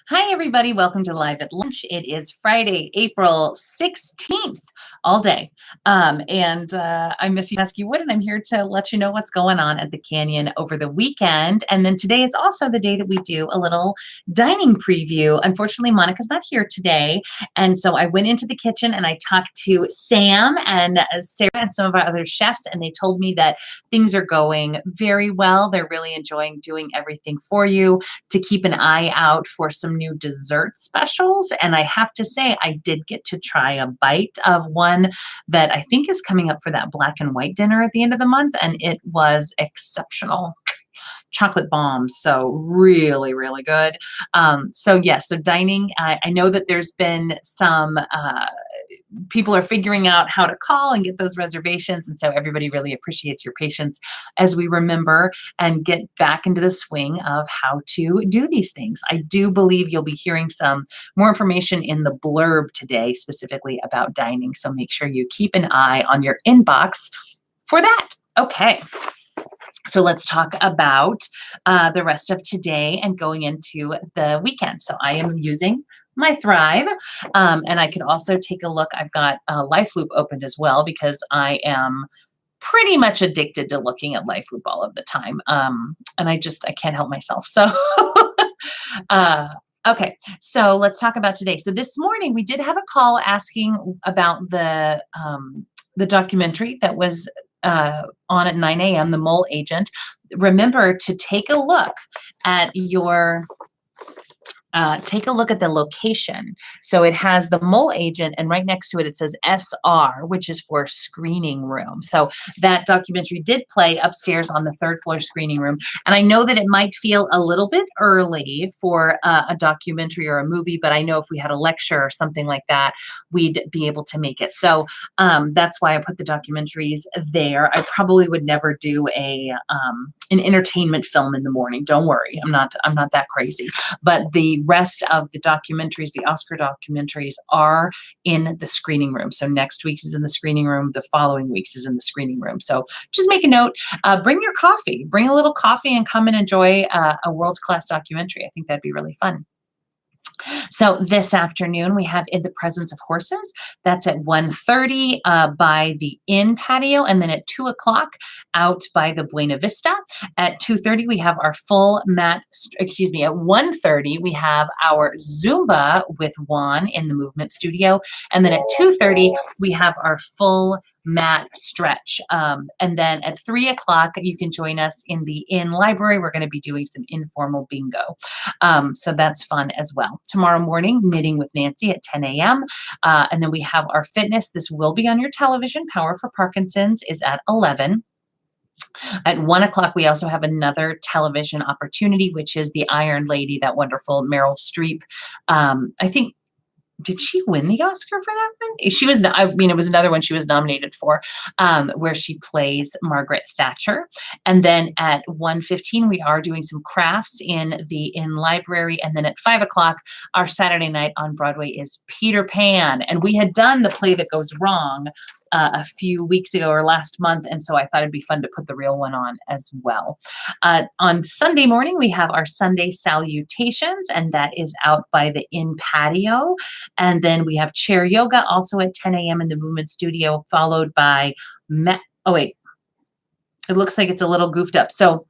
Hi, everybody. Welcome to Live at Lunch. It is Friday, April 16th, all day. I'm Missy Husky Wood, and I'm here to let you know what's going on at the Canyon over the weekend. And then today is also the day that we do a little dining preview. Unfortunately, Monica's not here today. And so I went into the kitchen and I talked to Sam and Sarah and some of our other chefs, and they told me that things are going very well. They're really enjoying doing everything for you, to keep an eye out for some new dessert specials. And I have to say, I did get to try a bite of one that I think is coming up for that black and white dinner at the end of the month, and it was exceptional. Chocolate bombs. So really, really good. So dining, I know that there's been some people are figuring out how to call and get those reservations. And so everybody really appreciates your patience as we remember and get back into the swing of how to do these things. I do believe you'll be hearing some more information in the blurb today, specifically about dining. So make sure you keep an eye on your inbox for that. Okay. So let's talk about the rest of today and going into the weekend. So I am using my Thrive, and I can also take a look. I've got LifeLoop opened as well because I am pretty much addicted to looking at LifeLoop all of the time, and I can't help myself. So. Okay, so let's talk about today. So this morning we did have a call asking about the documentary that was on at 9 a.m., The Mole Agent. Remember to take a look at your take a look at the location. So it has the Mole Agent, and right next to it, it says SR, which is for screening room. So that documentary did play upstairs on the third floor screening room. And I know that it might feel a little bit early for a documentary or a movie, but I know if we had a lecture or something like that, we'd be able to make it. So that's why I put the documentaries there. I probably would never do an entertainment film in the morning. Don't worry, I'm not that crazy. But the rest of the documentaries, the Oscar documentaries, are in the screening room. So next week's is in the screening room. The following week's is in the screening room. So just make a note. Bring your coffee. Bring a little coffee and come and enjoy a world-class documentary. I think that'd be really fun. So this afternoon we have In the Presence of Horses. That's at 1:30 by the Inn patio, and then at 2 o'clock out by the Buena Vista. At 2:30 we have our full mat. At 1:30 we have our Zumba with Juan in the Movement Studio, and then at 2:30 we have our full mat stretch. And then at 3 o'clock, you can join us in the Inn library. We're going to be doing some informal bingo. So that's fun as well. Tomorrow morning, Knitting with Nancy at 10 a.m. And then we have our fitness. This will be on your television. Power for Parkinson's is at 11. At 1 o'clock, we also have another television opportunity, which is The Iron Lady, that wonderful Meryl Streep. I think, did she win the Oscar for that one? She was, it was another one she was nominated for, where she plays Margaret Thatcher. And then at 1:15, we are doing some crafts in the Inn library. And then at 5 o'clock, our Saturday night on Broadway is Peter Pan. And we had done The Play That Goes Wrong a few weeks ago or last month. And so I thought it'd be fun to put the real one on as well. On Sunday morning, we have our Sunday salutations, and that is out by the Inn patio. And then we have chair yoga also at 10 a.m. in the Movement Studio, followed by, it looks like it's a little goofed up. So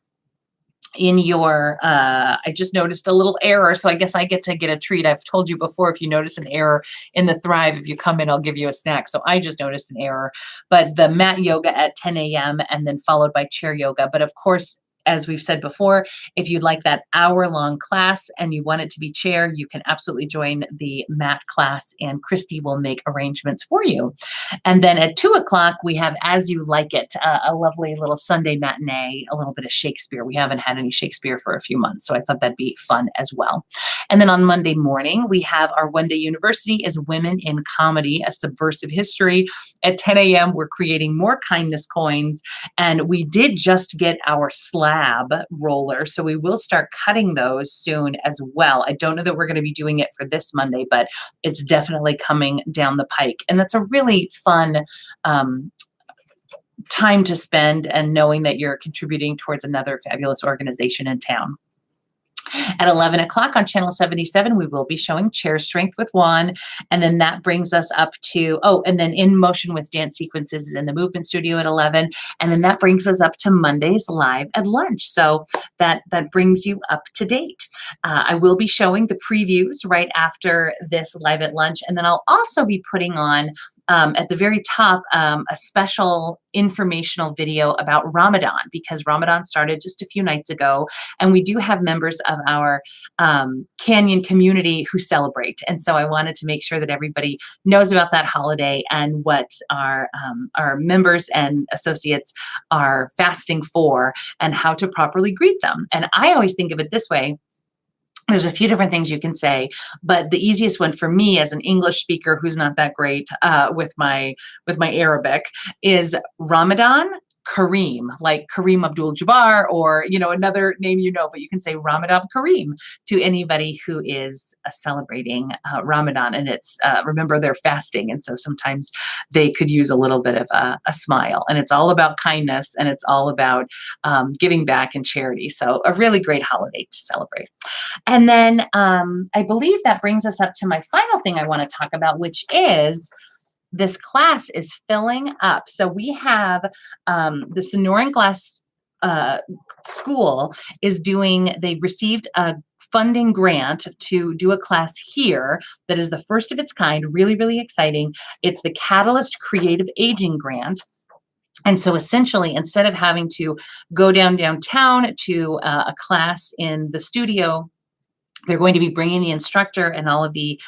in your, I just noticed a little error, so I guess I get to get a treat. I've told you before, if you notice an error in the Thrive, if you come in, I'll give you a snack. So I just noticed an error, but the mat yoga at 10 a.m. and then followed by chair yoga. But of course, as we've said before, if you'd like that hour-long class and you want it to be chair, you can absolutely join the mat class, and Christy will make arrangements for you. And then at 2 o'clock, we have As You Like It, a lovely little Sunday matinee, a little bit of Shakespeare. We haven't had any Shakespeare for a few months, so I thought that'd be fun as well. And then on Monday morning, we have our One Day University is Women in Comedy, a Subversive History. At 10 a.m., we're creating more kindness coins, and we did just get our slab roller, so we will start cutting those soon as well. I don't know that we're going to be doing it for this Monday, but it's definitely coming down the pike. And that's a really fun time to spend, and knowing that you're contributing towards another fabulous organization in town. At 11 o'clock on channel 77, we will be showing chair strength with Juan. And then that brings us up to, oh, and then In Motion with Dance Sequences is in the Movement Studio at 11. And then that brings us up to Mondays live at lunch. So that brings you up to date. I will be showing the previews right after this live at lunch. And then I'll also be putting on at the very top a special informational video about Ramadan, because Ramadan started just a few nights ago. And we do have members of our Canyon community who celebrate. And so I wanted to make sure that everybody knows about that holiday and what our members and associates are fasting for and how to properly greet them. And I always think of it this way. There's a few different things you can say, but the easiest one for me as an English speaker who's not that great with my Arabic is Ramadan Kareem, like Kareem Abdul-Jabbar, or another name, but you can say Ramadan Kareem to anybody who is celebrating Ramadan. And it's remember, they're fasting, and so sometimes they could use a little bit of a smile. And it's all about kindness, and it's all about giving back and charity. So a really great holiday to celebrate. And then I believe that brings us up to my final thing I want to talk about, which is this class is filling up. So we have the Sonoran Glass School they received a funding grant to do a class here that is the first of its kind, really, really exciting. It's the Catalyst Creative Aging Grant. And so essentially, instead of having to go downtown to a class in the studio, they're going to be bringing the instructor and all of the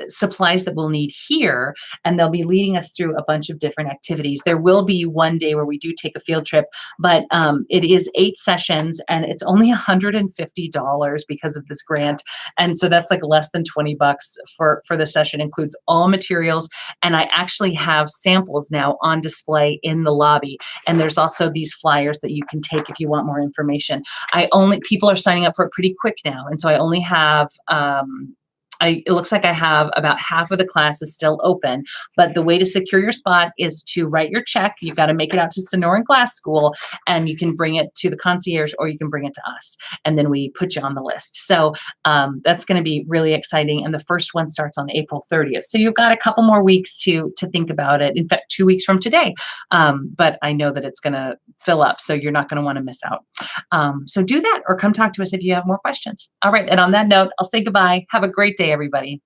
supplies that we'll need here, and they'll be leading us through a bunch of different activities. There will be one day where we do take a field trip, but it is 8 sessions, and it's only $150 because of this grant. And so that's like less than $20 for the session. Includes all materials, and I actually have samples now on display in the lobby. And there's also these flyers that you can take if you want more information. People are signing up for it pretty quick now, and so I only have it looks like I have about half of the classes still open, but the way to secure your spot is to write your check. You've got to make it out to Sonoran Glass School, and you can bring it to the concierge, or you can bring it to us, and then we put you on the list. So that's going to be really exciting. And the first one starts on April 30th. So you've got a couple more weeks to think about it. In fact, 2 weeks from today. But I know that it's going to fill up, so you're not going to want to miss out. So do that, or come talk to us if you have more questions. All right. And on that note, I'll say goodbye. Have a great day, everybody.